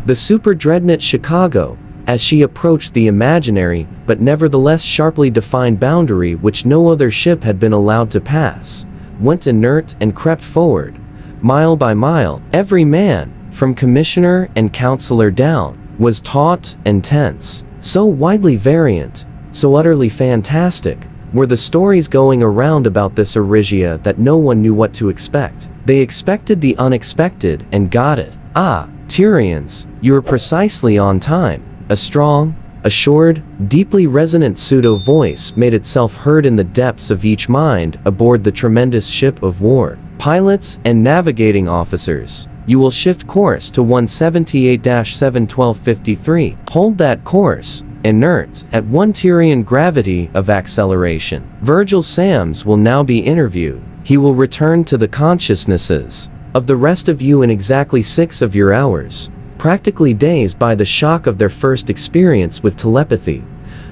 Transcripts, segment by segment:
The super dreadnought Chicago, as she approached the imaginary, but nevertheless sharply defined boundary which no other ship had been allowed to pass, went inert and crept forward. Mile by mile, every man, from commissioner and counselor down, was taut and tense. So widely variant, so utterly fantastic, were the stories going around about this Arigia that no one knew what to expect. They expected the unexpected and got it. Ah, Tyrians, you are precisely on time. A strong, assured, deeply resonant pseudo-voice made itself heard in the depths of each mind aboard the tremendous ship of war. Pilots and navigating officers, you will shift course to 178-71253. Hold that course, inert, at 1 Tyrian gravity of acceleration. Virgil Sams will now be interviewed. He will return to the consciousnesses of the rest of you in exactly 6 of your hours. Practically dazed by the shock of their first experience with telepathy,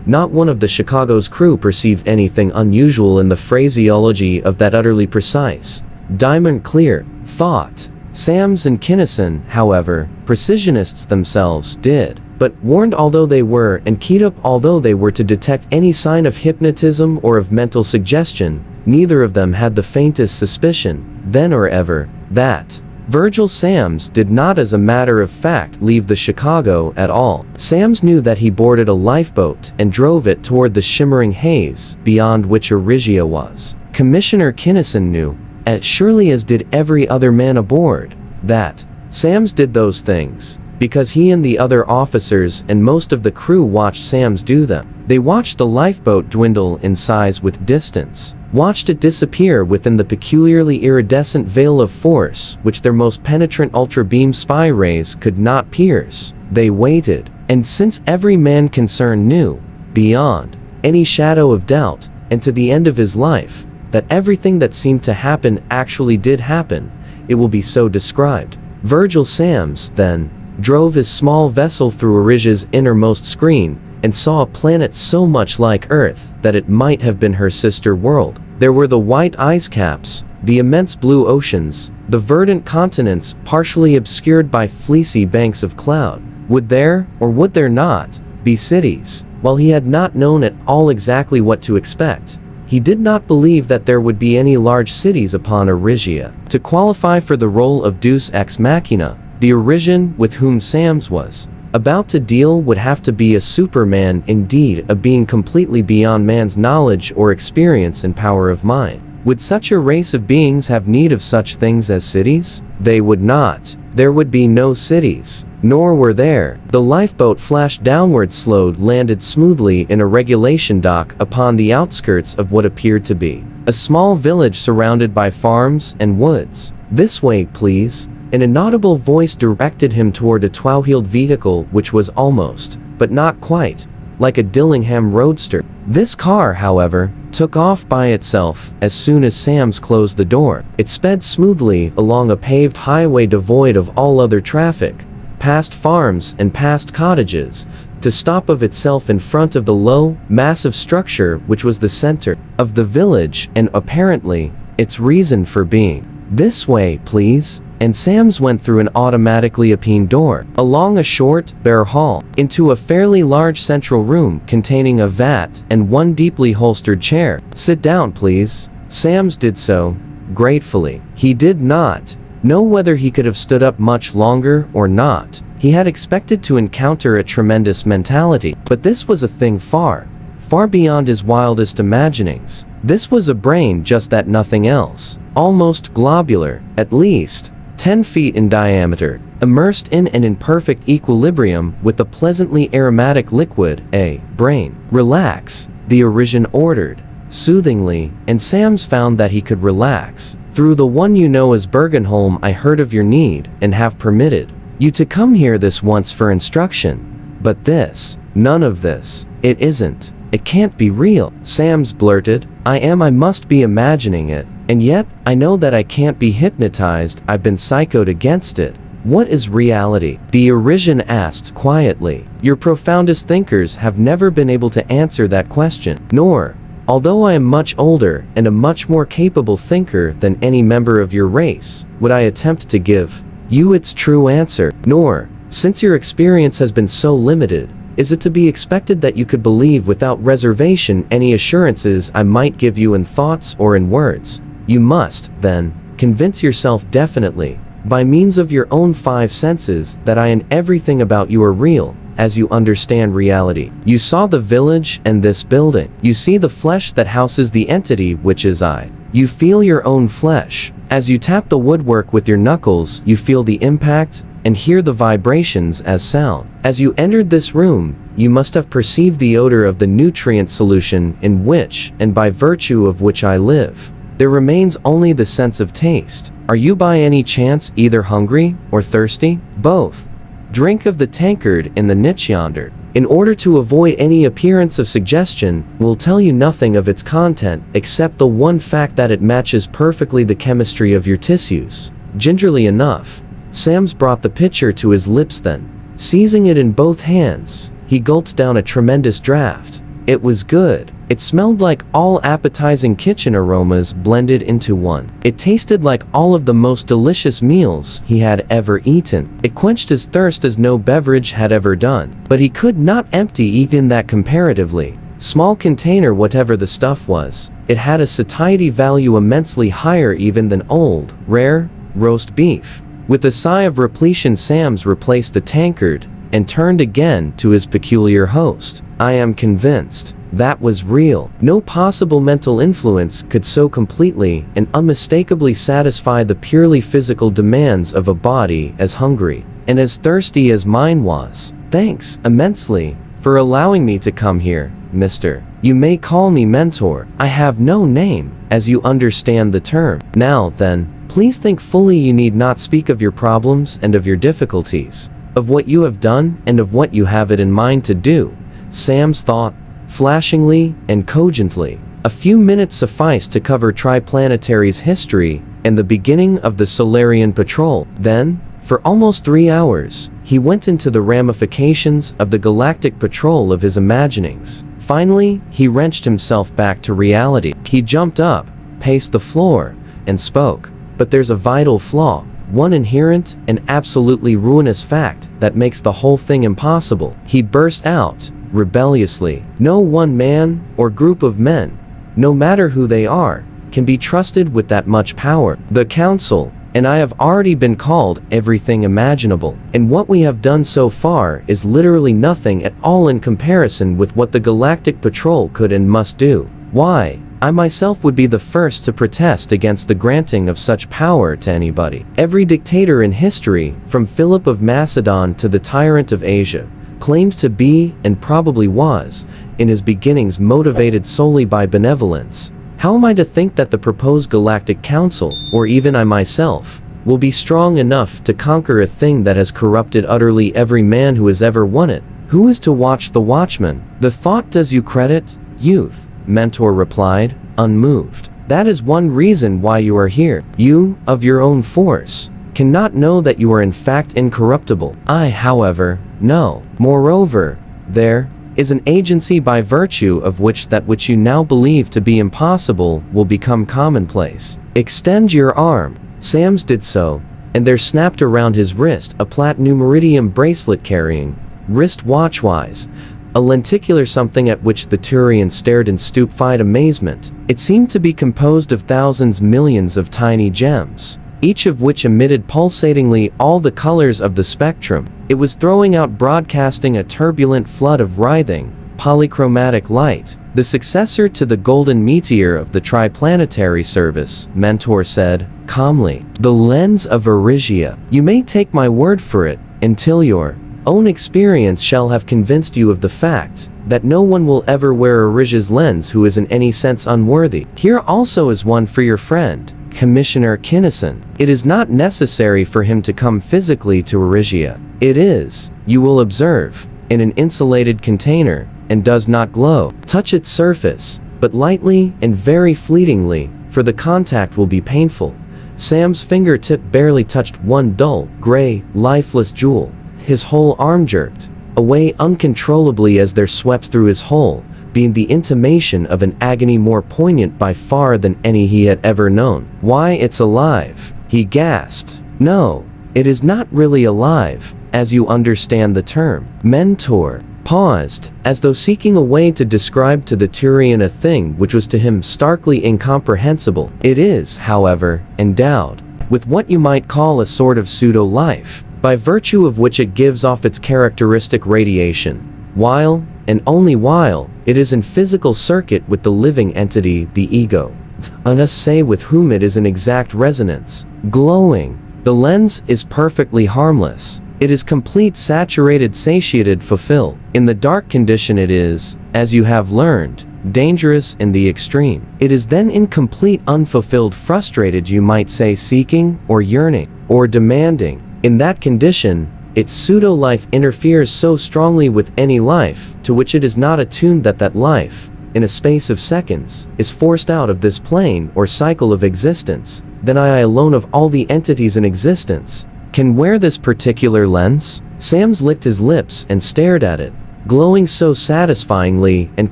not one of the Chicago's crew perceived anything unusual in the phraseology of that utterly precise, diamond-clear thought. Sams and Kinnison, however, precisionists themselves, did. But warned although they were and keyed up although they were to detect any sign of hypnotism or of mental suggestion, neither of them had the faintest suspicion, then or ever, that Virgil Sams did not as a matter of fact leave the Chicago at all. Sams knew that he boarded a lifeboat and drove it toward the shimmering haze beyond which Arigia was. Commissioner Kinnison knew, as surely as did every other man aboard, that Sams did those things because he and the other officers and most of the crew watched Sams do them. They watched the lifeboat dwindle in size with distance, watched it disappear within the peculiarly iridescent veil of force which their most penetrant ultra-beam spy rays could not pierce. They waited, and since every man concerned knew, beyond any shadow of doubt, and to the end of his life, that everything that seemed to happen actually did happen, it will be so described. Virgil Sams, then, drove his small vessel through Arigia's innermost screen, and saw a planet so much like Earth that it might have been her sister world. There were the white ice caps, the immense blue oceans, the verdant continents partially obscured by fleecy banks of cloud. Would there, or would there not, be cities? While he had not known at all exactly what to expect, he did not believe that there would be any large cities upon Arigia. To qualify for the role of Deus Ex Machina, the Arisian with whom Sams was about to deal would have to be a superman, indeed a being completely beyond man's knowledge or experience and power of mind. Would such a race of beings have need of such things as cities? They would not. There would be no cities, nor were there. The lifeboat flashed downward, slowed, landed smoothly in a regulation dock upon the outskirts of what appeared to be a small village surrounded by farms and woods. This way, please. An inaudible voice directed him toward a twow-wheeled vehicle which was almost, but not quite, like a Dillingham Roadster. This car, however, took off by itself as soon as Sams closed the door. It sped smoothly along a paved highway devoid of all other traffic, past farms and past cottages, to stop of itself in front of the low, massive structure which was the center of the village and apparently its reason for being. This way, please. And Sams went through an automatically opened door, along a short, bare hall, into a fairly large central room containing a vat and one deeply holstered chair. Sit down, please. Sams did so, gratefully. He did not know whether he could have stood up much longer or not. He had expected to encounter a tremendous mentality, but this was a thing far, far beyond his wildest imaginings. This was a brain just that, nothing else. Almost globular, at least 10 feet in diameter, immersed in and in perfect equilibrium with a pleasantly aromatic liquid, a brain. Relax, the Arisian ordered, soothingly, and Sams found that he could relax. Through the one you know as Bergenholm, I heard of your need, and have permitted you to come here this once for instruction. But this, none of this, it isn't. It can't be real, Sams blurted. I must be imagining it. And yet, I know that I can't be hypnotized. I've been psychoed against it. What is reality? The Arisian asked quietly. Your profoundest thinkers have never been able to answer that question. Nor, although I am much older and a much more capable thinker than any member of your race, would I attempt to give you its true answer. Nor, Since your experience has been so limited, is it to be expected that you could believe without reservation any assurances I might give you in thoughts or in words? You must, then, convince yourself definitely, by means of your own 5 senses, that I and everything about you are real, as you understand reality. You saw the village and this building. You see the flesh that houses the entity which is I. You feel your own flesh. As you tap the woodwork with your knuckles, you feel the impact and hear the vibrations as sound. As you entered this room, you must have perceived the odor of the nutrient solution in which, and by virtue of which I live. There remains only the sense of taste. Are you by any chance either hungry or thirsty? Both. Drink of the tankard in the niche yonder. In order to avoid any appearance of suggestion, we'll tell you nothing of its content except the one fact that it matches perfectly the chemistry of your tissues. Gingerly enough, Sams brought the pitcher to his lips then. Seizing it in both hands, he gulped down a tremendous draught. It was good. It smelled like all appetizing kitchen aromas blended into one. It tasted like all of the most delicious meals he had ever eaten. It quenched his thirst as no beverage had ever done. But he could not empty even that comparatively small container, whatever the stuff was. It had a satiety value immensely higher even than old, rare, roast beef. With a sigh of repletion, Sams replaced the tankard and turned again to his peculiar host. I am convinced that was real. No possible mental influence could so completely and unmistakably satisfy the purely physical demands of a body as hungry and as thirsty as mine was. Thanks immensely for allowing me to come here, Mr. You may call me mentor. I have no name, as you understand the term. Now then, please think fully. You need not speak of your problems and of your difficulties, of what you have done and of what you have it in mind to do. Sams thought, flashingly and cogently. A few minutes sufficed to cover Triplanetary's history and the beginning of the Solarian Patrol. Then, for almost 3 hours, he went into the ramifications of the Galactic Patrol of his imaginings. Finally, he wrenched himself back to reality. He jumped up, paced the floor, and spoke. But there's a vital flaw, one inherent and absolutely ruinous fact that makes the whole thing impossible. He burst out, rebelliously. No one man, or group of men, no matter who they are, can be trusted with that much power. The Council, and I have already been called everything imaginable, and what we have done so far is literally nothing at all in comparison with what the Galactic Patrol could and must do. Why, I myself would be the first to protest against the granting of such power to anybody. Every dictator in history, from Philip of Macedon to the tyrant of Asia, claims to be, and probably was, in his beginnings motivated solely by benevolence. How am I to think that the proposed Galactic Council, or even I myself, will be strong enough to conquer a thing that has corrupted utterly every man who has ever won it? Who is to watch the watchman? The thought does you credit, youth, Mentor replied, unmoved. That is one reason why you are here. You, of your own force, cannot know that you are in fact incorruptible. I, however, know. Moreover, there is an agency by virtue of which that which you now believe to be impossible will become commonplace. Extend your arm. Sams did so, and there snapped around his wrist a platinum bracelet carrying, wrist watchwise, a lenticular something at which the Turian stared in stupefied amazement. It seemed to be composed of thousands, millions of tiny gems, each of which emitted pulsatingly all the colors of the spectrum. It was throwing out, broadcasting a turbulent flood of writhing, polychromatic light. The successor to the golden meteor of the Triplanetary Service, Mentor said, calmly. The lens of Arigia. You may take my word for it, until your own experience shall have convinced you of the fact that no one will ever wear Arigia's lens who is in any sense unworthy. Here also is one for your friend, Commissioner Kinnison. It is not necessary for him to come physically to Arigia. It is, you will observe, in an insulated container, and does not glow. Touch its surface, but lightly and very fleetingly, for the contact will be painful. Sam's fingertip barely touched one dull, gray, lifeless jewel. His whole arm jerked away uncontrollably as there swept through his whole being the intimation of an agony more poignant by far than any he had ever known. Why, it's alive, he gasped. No, It is not really alive, as you understand the term. Mentor paused, as though seeking a way to describe to the Turian a thing which was to him starkly incomprehensible. It is, however, endowed with what you might call a sort of pseudo-life, by virtue of which it gives off its characteristic radiation, while, and only while, it is in physical circuit with the living entity, the ego, and us say with whom it is in exact resonance, glowing. The lens is perfectly harmless. It is complete, saturated, satiated, fulfilled. In the dark condition it is, as you have learned, dangerous in the extreme. It is then incomplete, unfulfilled, frustrated, you might say, seeking, or yearning, or demanding. In that condition, its pseudo-life interferes so strongly with any life to which it is not attuned that that life, in a space of seconds, is forced out of this plane or cycle of existence. Then I alone of all the entities in existence can wear this particular lens? Sams licked his lips and stared at it, glowing so satisfyingly and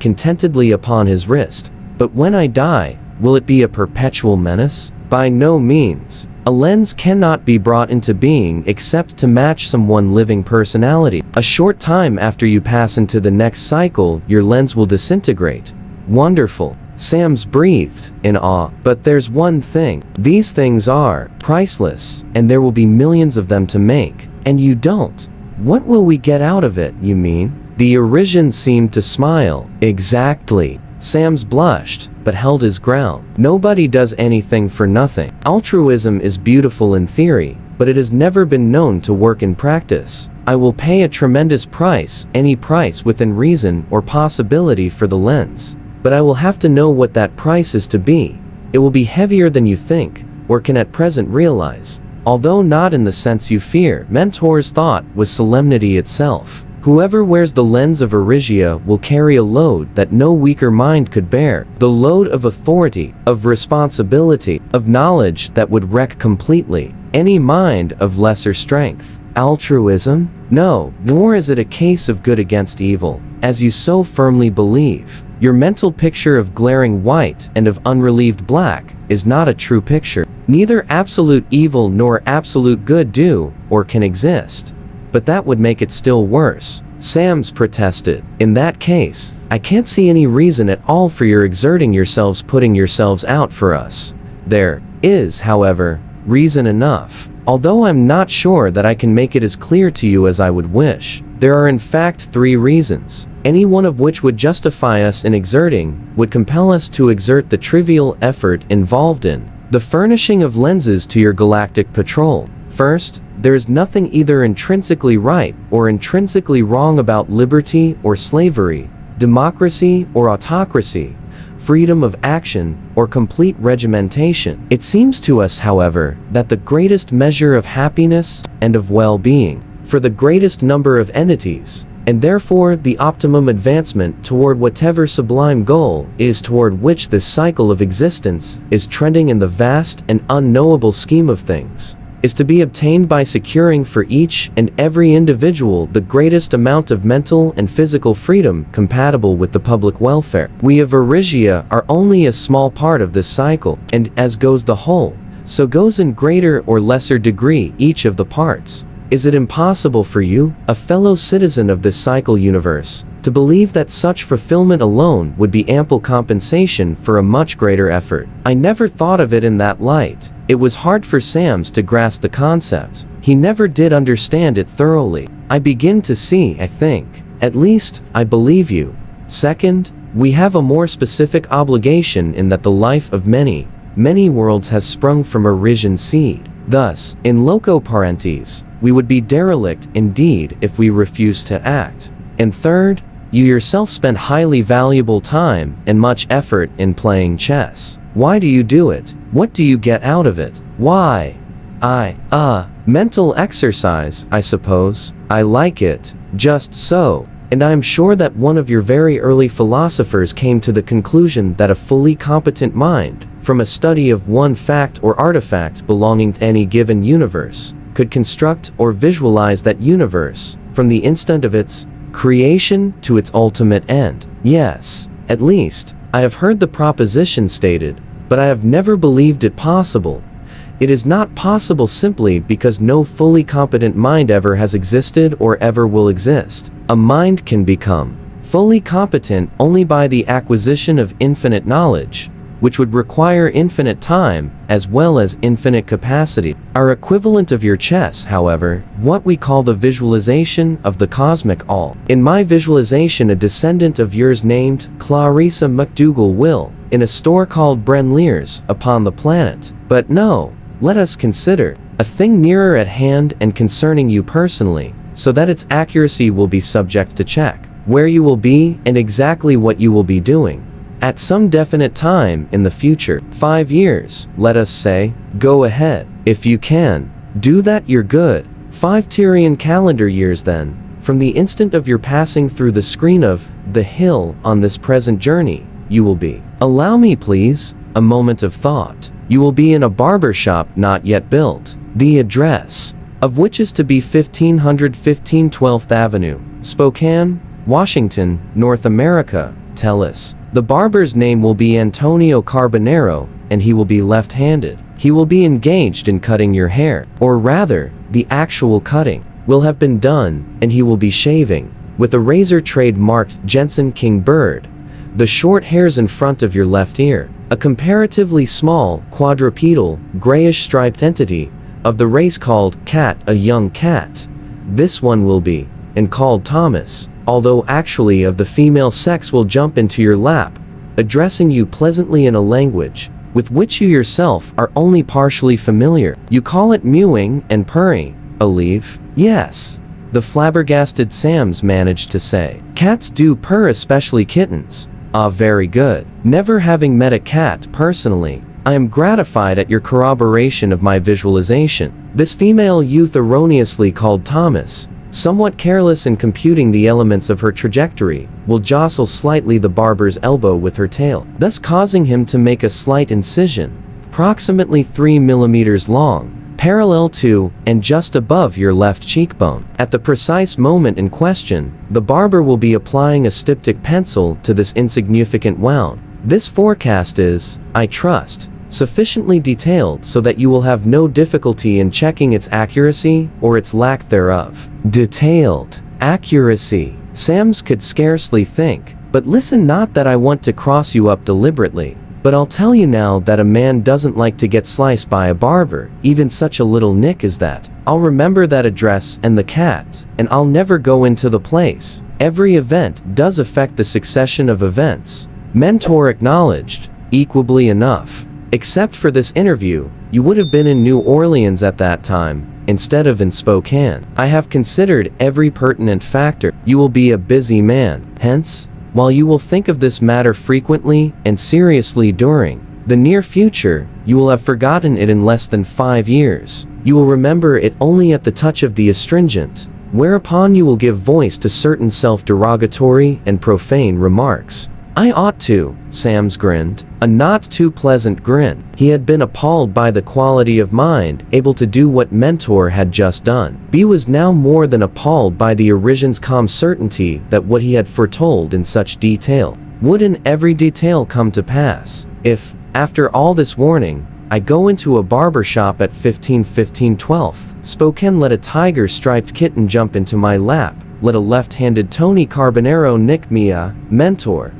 contentedly upon his wrist. But when I die, will it be a perpetual menace? By no means. A lens cannot be brought into being except to match some living personality. A short time after you pass into the next cycle, your lens will disintegrate. Wonderful. Sams breathed in awe. But there's one thing. These things are priceless, and there will be millions of them to make. And you don't. What will we get out of it, you mean? The Arisian seemed to smile. Exactly. Sams blushed, but held his ground. Nobody does anything for nothing. Altruism is beautiful in theory, but it has never been known to work in practice. I will pay a tremendous price, any price within reason or possibility for the lens. But I will have to know what that price is to be. It will be heavier than you think, or can at present realize. Although not in the sense you fear, Mentor's thought was solemnity itself. Whoever wears the lens of Arisia will carry a load that no weaker mind could bear. The load of authority, of responsibility, of knowledge that would wreck completely any mind of lesser strength. Altruism? No, nor is it a case of good against evil, as you so firmly believe. Your mental picture of glaring white and of unrelieved black is not a true picture. Neither absolute evil nor absolute good do or can exist. But that would make it still worse. Sams protested. In that case, I can't see any reason at all for your exerting yourselves, putting yourselves out for us. There is, however, reason enough. Although I'm not sure that I can make it as clear to you as I would wish. There are in fact 3 reasons, any one of which would justify us in exerting, would compel us to exert the trivial effort involved in the furnishing of lenses to your galactic patrol. First, there is nothing either intrinsically right or intrinsically wrong about liberty or slavery, democracy or autocracy, freedom of action or complete regimentation. It seems to us, however, that the greatest measure of happiness and of well-being for the greatest number of entities, and therefore the optimum advancement toward whatever sublime goal is toward which this cycle of existence is trending in the vast and unknowable scheme of things, is to be obtained by securing for each and every individual the greatest amount of mental and physical freedom compatible with the public welfare. We of Arisia are only a small part of this cycle, and as goes the whole, so goes in greater or lesser degree each of the parts. Is it impossible for you, a fellow citizen of this cycle universe, to believe that such fulfillment alone would be ample compensation for a much greater effort? I never thought of it in that light. It was hard for Sams to grasp the concept. He never did understand it thoroughly. I begin to see, I think. At least, I believe you. Second, we have a more specific obligation in that the life of many, many worlds has sprung from Arisian seed. Thus, in loco parentis, we would be derelict indeed if we refused to act. And third, you yourself spend highly valuable time and much effort in playing chess. Why do you do it? What do you get out of it? Why? Mental exercise, I suppose. I like it. Just so. And I am sure that one of your very early philosophers came to the conclusion that a fully competent mind, from a study of one fact or artifact belonging to any given universe, could construct or visualize that universe, from the instant of its creation to its ultimate end. Yes, at least, I have heard the proposition stated, but I have never believed it possible. It is not possible simply because no fully competent mind ever has existed or ever will exist. A mind can become fully competent only by the acquisition of infinite knowledge, which would require infinite time as well as infinite capacity. Our equivalent of your chess, however, what we call the visualization of the cosmic all. In my visualization, a descendant of yours named Clarissa McDougall will, in a store called Brenliers, upon the planet. But no, let us consider a thing nearer at hand and concerning you personally, so that its accuracy will be subject to check. Where you will be and exactly what you will be doing. At some definite time in the future, 5 years, let us say, go ahead. If you can, do that, you're good. 5 Tyrian calendar years then, from the instant of your passing through the screen of the hill on this present journey, you will be. Allow me please, a moment of thought. You will be in a barber shop not yet built, the address of which is to be 1515 12th Avenue, Spokane, Washington, North America. Tell us. The barber's name will be Antonio Carbonero, and he will be left-handed. He will be engaged in cutting your hair, or rather, the actual cutting will have been done, and he will be shaving, with a razor trademarked Jensen King Bird, the short hairs in front of your left ear, a comparatively small, quadrupedal, grayish striped entity, of the race called cat, a young cat. This one will be, and called Thomas, although actually of the female sex, will jump into your lap, addressing you pleasantly in a language with which you yourself are only partially familiar. You call it mewing and purring, Olive? Yes, the flabbergasted Sams managed to say. Cats do purr, especially kittens. Ah, very good. Never having met a cat personally, I am gratified at your corroboration of my visualization. This female youth, erroneously called Thomas, somewhat careless in computing the elements of her trajectory, will jostle slightly the barber's elbow with her tail, thus causing him to make a slight incision, approximately 3 millimeters long, parallel to and just above your left cheekbone. At the precise moment in question, the barber will be applying a styptic pencil to this insignificant wound. This forecast is, I trust, sufficiently detailed so that you will have no difficulty in checking its accuracy or its lack thereof. Detailed accuracy. Sams could scarcely think. But listen, not that I want to cross you up deliberately, but I'll tell you now that a man doesn't like to get sliced by a barber, even such a little nick as that. I'll remember that address and the cat, and I'll never go into the place. Every event does affect the succession of events. Mentor acknowledged. Equably enough. Except for this interview, you would have been in New Orleans at that time, instead of in Spokane. I have considered every pertinent factor. You will be a busy man. Hence, while you will think of this matter frequently and seriously during the near future, you will have forgotten it in less than 5 years. You will remember it only at the touch of the astringent, whereupon you will give voice to certain self-derogatory and profane remarks. I ought to, Sams grinned, a not too pleasant grin. He had been appalled by the quality of mind able to do what Mentor had just done. B was now more than appalled by the Arision's calm certainty that what he had foretold in such detail would in every detail come to pass. If, after all this warning, I go into a barber shop at 1515 12th Spokane, let a tiger-striped kitten jump into my lap, let a left-handed Tony Carbonero nick me a Mentor.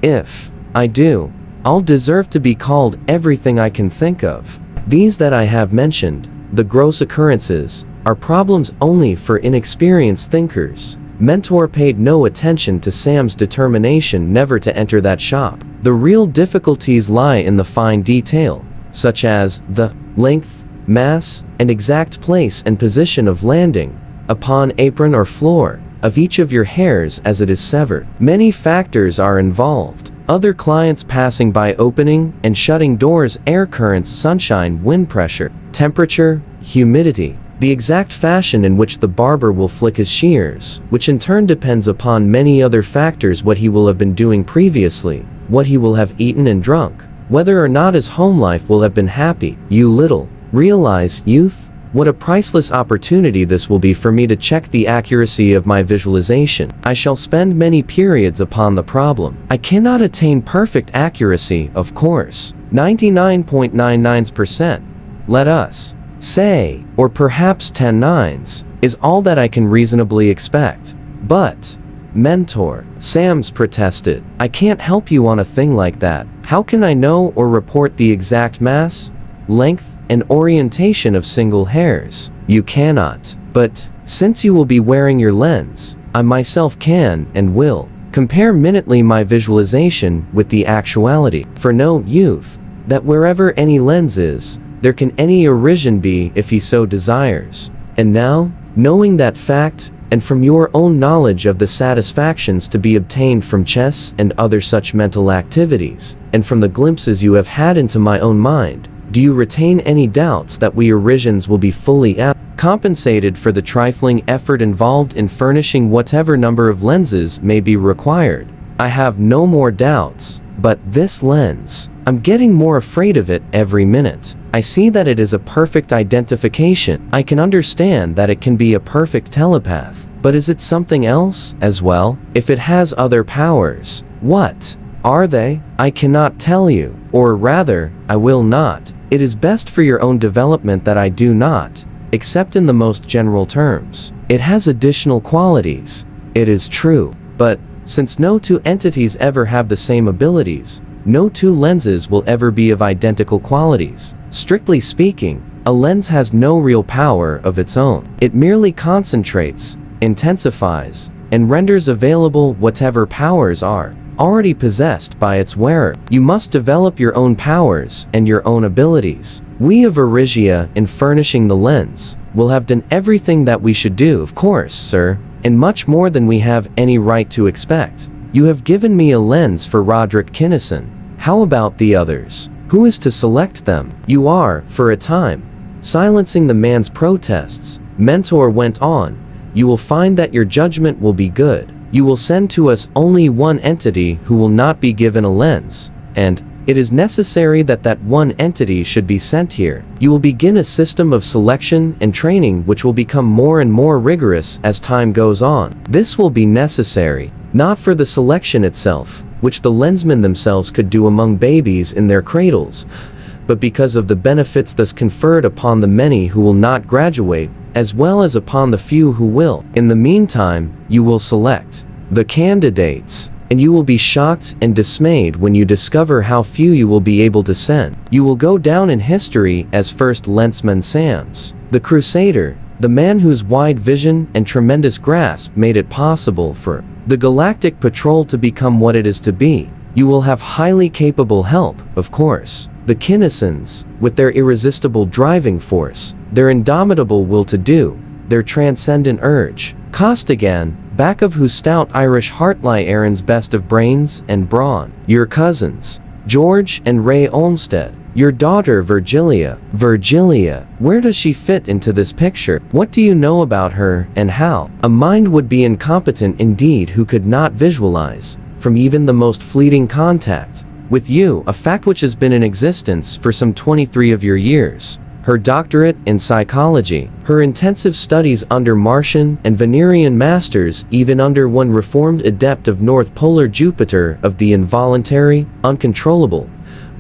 If I do, I'll deserve to be called everything I can think of. These that I have mentioned, the gross occurrences, are problems only for inexperienced thinkers. Mentor paid no attention to Sam's determination never to enter that shop. The real difficulties lie in the fine detail, such as the length, mass, and exact place and position of landing, upon apron or floor, of each of your hairs as it is severed. Many factors are involved. Other clients passing by, opening and shutting doors, air currents, sunshine, wind pressure, temperature, humidity, the exact fashion in which the barber will flick his shears, which in turn depends upon many other factors: what he will have been doing previously, what he will have eaten and drunk, whether or not his home life will have been happy. You little realize, youth, what a priceless opportunity this will be for me to check the accuracy of my visualization. I shall spend many periods upon the problem. I cannot attain perfect accuracy, of course, 99.99%, let us say, or perhaps 10 nines, is all that I can reasonably expect. But, mentor, Sams protested, I can't help you on a thing like that. How can I know or report the exact mass, length, and orientation of single hairs? You cannot. But, since you will be wearing your lens, I myself can and will compare minutely my visualization with the actuality. For know, youth, that wherever any lens is, there can any origin be if he so desires. And now, knowing that fact, and from your own knowledge of the satisfactions to be obtained from chess and other such mental activities, and from the glimpses you have had into my own mind, do you retain any doubts that we origins will be fully compensated for the trifling effort involved in furnishing whatever number of lenses may be required? I have no more doubts, but this lens, I'm getting more afraid of it every minute. I see that it is a perfect identification. I can understand that it can be a perfect telepath. But is it something else as well? If it has other powers, what are they? I cannot tell you, or rather, I will not. It is best for your own development that I do not, except in the most general terms. It has additional qualities, it is true, but since no two entities ever have the same abilities, no two lenses will ever be of identical qualities. Strictly speaking, a lens has no real power of its own. It merely concentrates, intensifies, and renders available whatever powers are already possessed by its wearer. You must develop your own powers and your own abilities. We of Arigia, in furnishing the lens, will have done everything that we should do, of course, sir, and much more than we have any right to expect. You have given me a lens for Roderick Kinnison. How about the others? Who is to select them? You are, for a time, silencing the man's protests. Mentor went on, you will find that your judgment will be good. You will send to us only one entity who will not be given a lens, and it is necessary that that one entity should be sent here. You will begin a system of selection and training which will become more and more rigorous as time goes on. This will be necessary, not for the selection itself, which the lensmen themselves could do among babies in their cradles, but because of the benefits thus conferred upon the many who will not graduate, as well as upon the few who will. In the meantime, you will select the candidates, and you will be shocked and dismayed when you discover how few you will be able to send. You will go down in history as first Lensman Sams, the Crusader, the man whose wide vision and tremendous grasp made it possible for the Galactic Patrol to become what it is to be. You will have highly capable help, of course. The Kinnisons, with their irresistible driving force, their indomitable will to do, their transcendent urge. Costigan, back of whose stout Irish heart lie Aaron's best of brains and brawn. Your cousins, George and Ray Olmsted. Your daughter Virgilia. Virgilia, where does she fit into this picture? What do you know about her and how? A mind would be incompetent indeed who could not visualize, from even the most fleeting contact with you, a fact which has been in existence for some 23 of your years. Her doctorate in psychology, her intensive studies under Martian and Venerian masters, even under one reformed adept of North Polar Jupiter, of the involuntary, uncontrollable,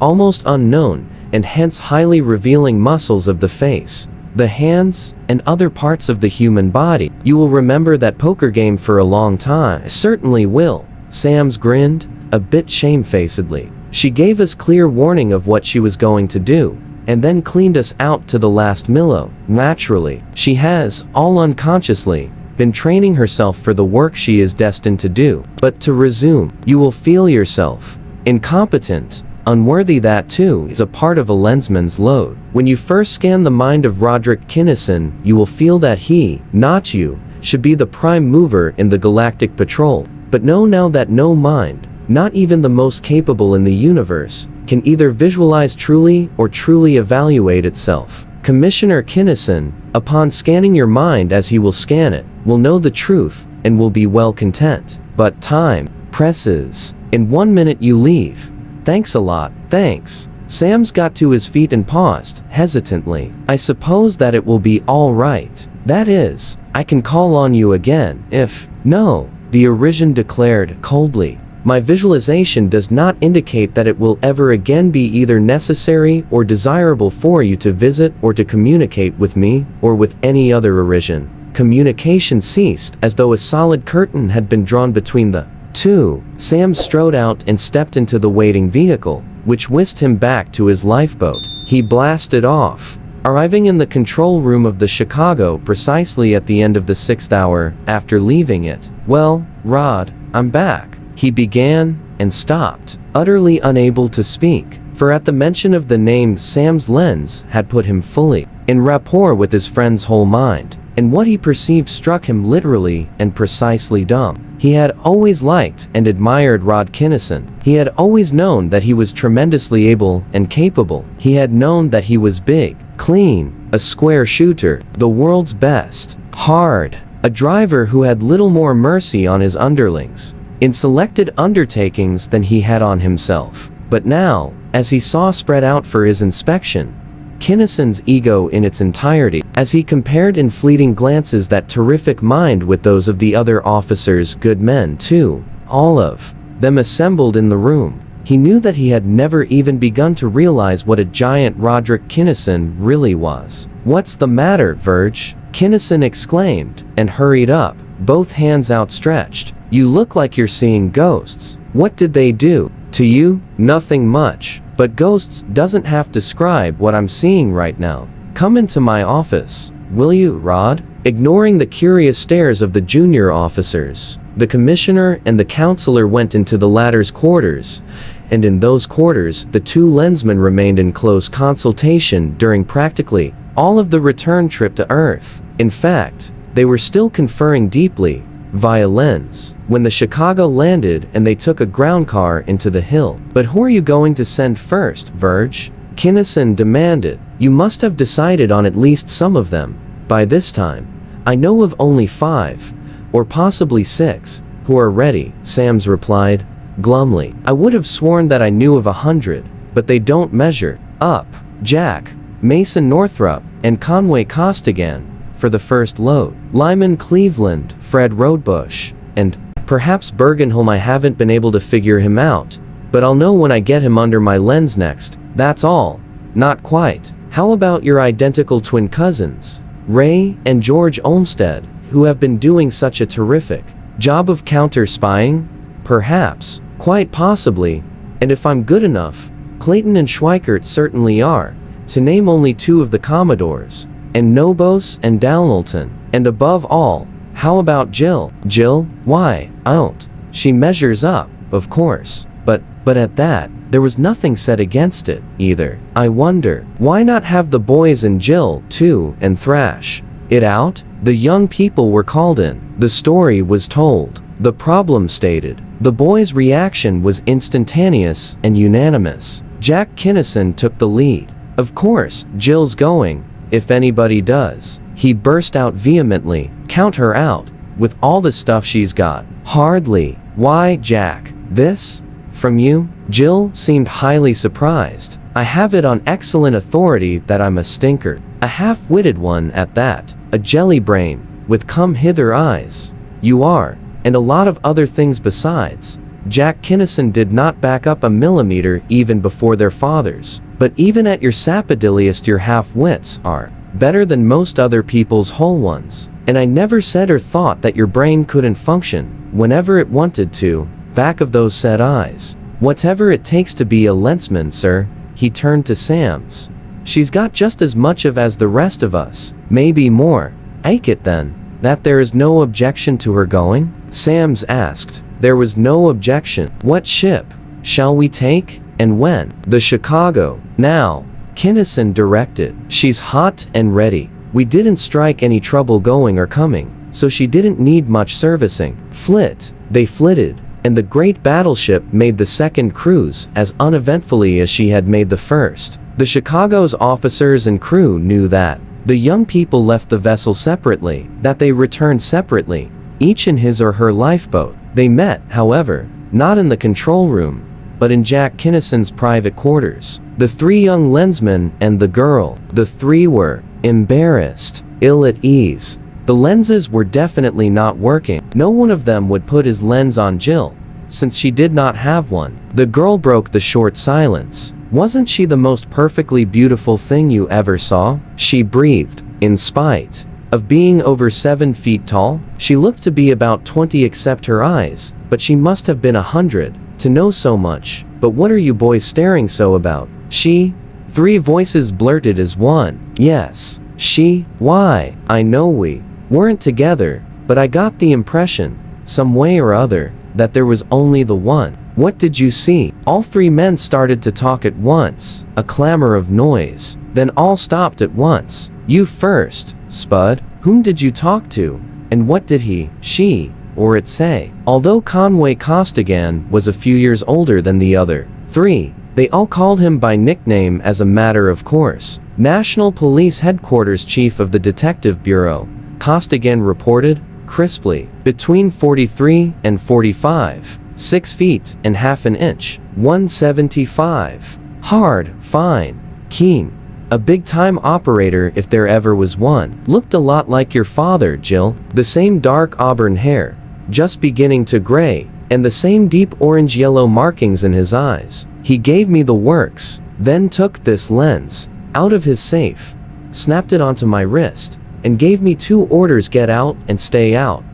almost unknown, and hence highly revealing muscles of the face, the hands, and other parts of the human body. You will remember that poker game for a long time. Certainly will. Sams grinned, a bit shamefacedly. She gave us clear warning of what she was going to do, and then cleaned us out to the last millo. Naturally, she has, all unconsciously, been training herself for the work she is destined to do. But to resume, you will feel yourself incompetent, unworthy. That too is a part of a lensman's load. When you first scan the mind of Roderick Kinnison, you will feel that he, not you, should be the prime mover in the Galactic Patrol. But know now that no mind, not even the most capable in the universe, can either visualize truly or truly evaluate itself. Commissioner Kinnison, upon scanning your mind as he will scan it, will know the truth and will be well content. But time presses. In 1 minute you leave. Thanks a lot. Thanks. Sams got to his feet and paused, hesitantly. I suppose that it will be all right. That is, I can call on you again if... No, the Origin declared, coldly. My visualization does not indicate that it will ever again be either necessary or desirable for you to visit or to communicate with me or with any other Arisian. Communication ceased as though a solid curtain had been drawn between the two. Sam strode out and stepped into the waiting vehicle, which whisked him back to his lifeboat. He blasted off, arriving in the control room of the Chicago precisely at the end of the 6th hour after leaving it. "Well, Rod, I'm back," he began, and stopped, utterly unable to speak, for at the mention of the name Sam's lens had put him fully in rapport with his friend's whole mind, and what he perceived struck him literally and precisely dumb. He had always liked and admired Rod Kinnison. He had always known that he was tremendously able and capable. He had known that he was big, clean, a square shooter, the world's best, hard, a driver who had little more mercy on his underlings in selected undertakings than he had on himself. But now, as he saw spread out for his inspection, Kinnison's ego in its entirety, as he compared in fleeting glances that terrific mind with those of the other officers, good men too, all of them assembled in the room, he knew that he had never even begun to realize what a giant Roderick Kinnison really was. "What's the matter, Verge?" Kinnison exclaimed, and hurried up, both hands outstretched. "You look like you're seeing ghosts. What did they do to you?" "Nothing much. But ghosts doesn't have to describe what I'm seeing right now. Come into my office, will you, Rod?" Ignoring the curious stares of the junior officers, the commissioner and the counselor went into the latter's quarters, and in those quarters the two lensmen remained in close consultation during practically all of the return trip to Earth. In fact, they were still conferring deeply, via lens, when the Chicago landed and they took a ground car into the hill. "But who are you going to send first, Verge?" Kinnison demanded. "You must have decided on at least some of them by this time. I know of only 5, or possibly 6, who are ready," Sams replied, glumly. "I would have sworn that I knew of 100, but they don't measure up. Jack, Mason Northrup, and Conway Costigan for the first load. Lyman Cleveland, Fred Rodebush, and perhaps Bergenholm. I haven't been able to figure him out, but I'll know when I get him under my lens next. That's all." "Not quite. How about your identical twin cousins, Ray and George Olmsted, who have been doing such a terrific job of counter-spying?" "Perhaps, quite possibly, and if I'm good enough, Clayton and Schweikert certainly are, to name only 2 of the Commodores, and Nobos and Dalnolton. And above all, how about Jill?" "Jill? Why, I don't. She measures up, of course, but at that, there was nothing said against it, either. I wonder, why not have the boys and Jill, too, and thrash it out?" The young people were called in. The story was told. The problem stated. The boys' reaction was instantaneous and unanimous. Jack Kinnison took the lead. "Of course, Jill's going, if anybody does," he burst out vehemently. "Count her out, with all the stuff she's got." "Hardly. Why, Jack, this? From you?" Jill seemed highly surprised. "I have it on excellent authority that I'm a stinker. A half-witted one at that. A jelly brain, with come-hither eyes. You are, and a lot of other things besides." Jack Kinnison did not back up a millimeter even before their fathers. "But even at your sapodilliest your half-wits are better than most other people's whole ones. And I never said or thought that your brain couldn't function, whenever it wanted to, back of those said eyes. Whatever it takes to be a lensman, sir." He turned to Sams. "She's got just as much of as the rest of us, maybe more. Ike it then, that there is no objection to her going?" Sams asked. There was no objection. "What ship shall we take, and when?" "The Chicago, now," Kinnison directed. "She's hot and ready. We didn't strike any trouble going or coming, so she didn't need much servicing. Flit." They flitted, and the great battleship made the second cruise as uneventfully as she had made the first. The Chicago's officers and crew knew that. The young people left the vessel separately, that they returned separately, each in his or her lifeboat. They met, however, not in the control room, but in Jack Kinnison's private quarters. The 3 young lensmen and the girl. The 3 were embarrassed, ill at ease. The lenses were definitely not working. No one of them would put his lens on Jill, since she did not have one. The girl broke the short silence. Wasn't she the most perfectly beautiful thing you ever saw? She breathed. In spite of being over 7 feet tall, she looked to be about 20 except her eyes, but she must have been 100 to know so much. But what are you boys staring so about? She? 3 voices blurted as one. Yes, she. Why? I know we weren't together, but I got the impression, some way or other, that there was only the one. What did you see? All 3 men started to talk at once, a clamor of noise. Then all stopped at once. You first, Spud. Whom did you talk to? And what did he, she, or it say? Although Conway Costigan was a few years older than the other 3, they all called him by nickname as a matter of course. National Police Headquarters Chief of the Detective Bureau, Costigan reported, crisply. Between 43 and 45. 6 feet and half an inch. 175. Hard, fine, keen. A big-time operator if there ever was one. Looked a lot like your father, Jill. The same dark auburn hair, just beginning to gray, and the same deep orange-yellow markings in his eyes. He gave me the works, then took this lens out of his safe, snapped it onto my wrist, and gave me 2 orders: get out and stay out.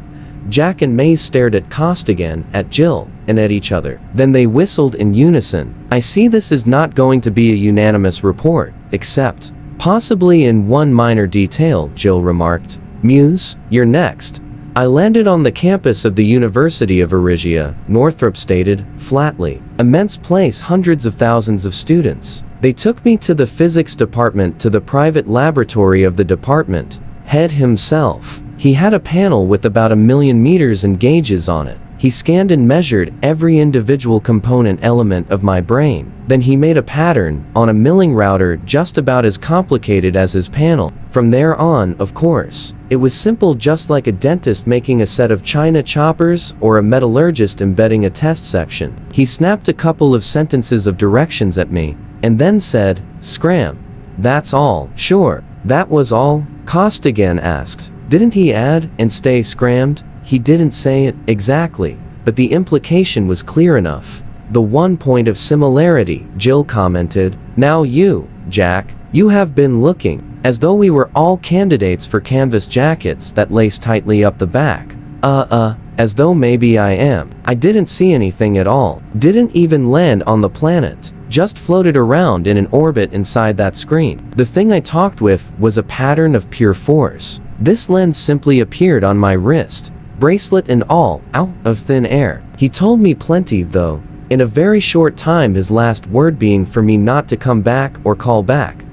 Jack and Maze stared at Costigan, at Jill, and at each other. Then they whistled in unison. I see this is not going to be a unanimous report, except possibly in one minor detail, Jill remarked. Muse, you're next. I landed on the campus of the University of Arigia, Northrop stated, flatly. Immense place, hundreds of thousands of students. They took me to the physics department, to the private laboratory of the department head himself. He had a panel with about 1 million meters and gauges on it. He scanned and measured every individual component element of my brain. Then he made a pattern on a milling router just about as complicated as his panel. From there on, of course, it was simple, just like a dentist making a set of china choppers or a metallurgist embedding a test section. He snapped a couple of sentences of directions at me, and then said, scram. That's all. Sure, that was all? Costigan asked. Didn't he add, and stay scrammed? He didn't say it exactly, but the implication was clear enough. The one point of similarity, Jill commented. Now you, Jack, you have been looking, as though we were all candidates for canvas jackets that lace tightly up the back. As though maybe I am. I didn't see anything at all. Didn't even land on the planet. Just floated around in an orbit inside that screen. The thing I talked with was a pattern of pure force. This lens simply appeared on my wrist, bracelet and all, out of thin air. He told me plenty though, in a very short time, his last word being for me not to come back or call back.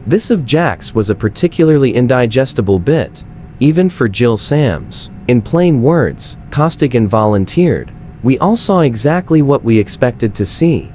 This of Jack's was a particularly indigestible bit, even for Jill Sams. In plain words, Costigan volunteered. We all saw exactly what we expected to see.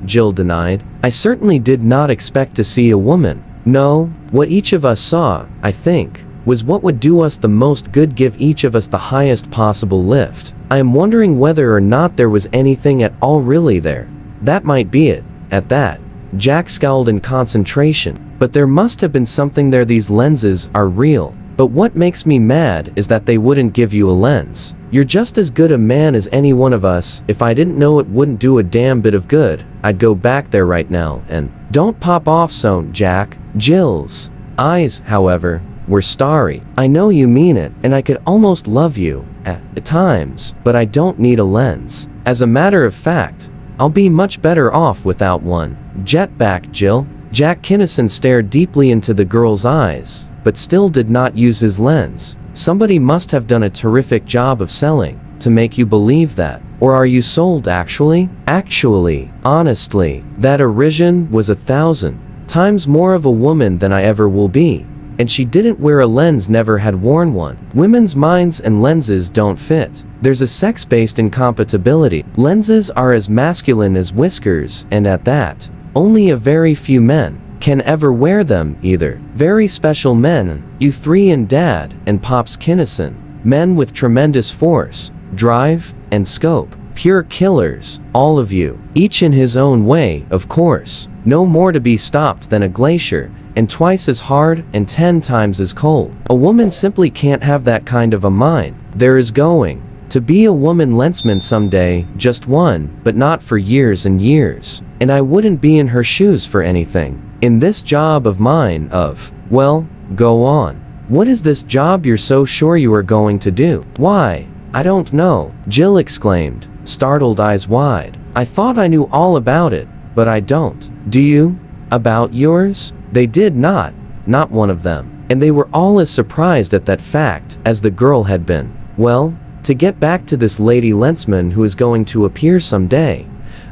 Jill denied. I certainly did not expect to see a woman. No, what each of us saw, I think, was what would do us the most good, give each of us the highest possible lift. I am wondering whether or not there was anything at all really there. That might be it, at that. Jack scowled in concentration. But there must have been something there. These lenses are real. But what makes me mad is that they wouldn't give you a lens. You're just as good a man as any one of us. If I didn't know it wouldn't do a damn bit of good, I'd go back there right now and... Don't pop off so, Jack. Jill's eyes, however, were starry. I know you mean it, and I could almost love you at times, but I don't need a lens. As a matter of fact, I'll be much better off without one. Jet back, Jill. Jack Kinnison stared deeply into the girl's eyes, but still did not use his lens. Somebody must have done a terrific job of selling to make you believe that. Or are you sold actually? Actually, honestly, that Arigian was 1,000 times more of a woman than I ever will be. And she didn't wear a lens, never had worn one. Women's minds and lenses don't fit. There's a sex-based incompatibility. Lenses are as masculine as whiskers, and at that, only a very few men can ever wear them either. Very special men, you three and Dad, and Pops Kinnison. Men with tremendous force, drive, and scope. Pure killers, all of you. Each in his own way, of course. No more to be stopped than a glacier, and twice as hard and 10 times as cold. A woman simply can't have that kind of a mind. There is going To be a woman Lensman someday, just one, but not for years and years. And I wouldn't be in her shoes for anything. In this job of mine well, go on. What is this job you're so sure you are going to do? Why, I don't know, Jill exclaimed, startled eyes wide. I thought I knew all about it, but I don't. Do you? About yours? They did not one of them. And they were all as surprised at that fact as the girl had been. Well, to get back to this Lady Lensman who is going to appear someday,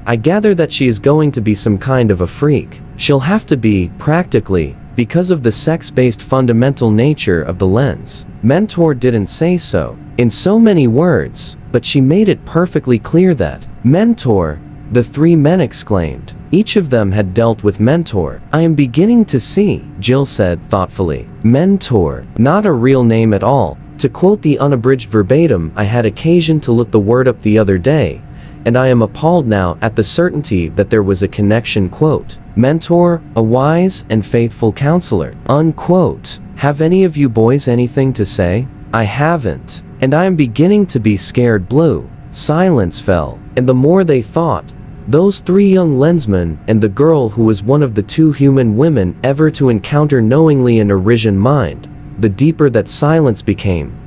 I gather that she is going to be some kind of a freak. She'll have to be, practically, because of the sex-based fundamental nature of the lens. Mentor didn't say so in so many words, but she made it perfectly clear that Mentor, the three men exclaimed. Each of them had dealt with Mentor. I am beginning to see, Jill said thoughtfully. Mentor, not a real name at all. To quote the unabridged verbatim, I had occasion to look the word up the other day, and I am appalled now at the certainty that there was a connection, quote. Mentor, a wise and faithful counselor, unquote. Have any of you boys anything to say? I haven't. And I am beginning to be scared blue. Silence fell, and the more they thought, those three young lensmen and the girl who was one of the two human women ever to encounter knowingly an Arisian mind, the deeper that silence became.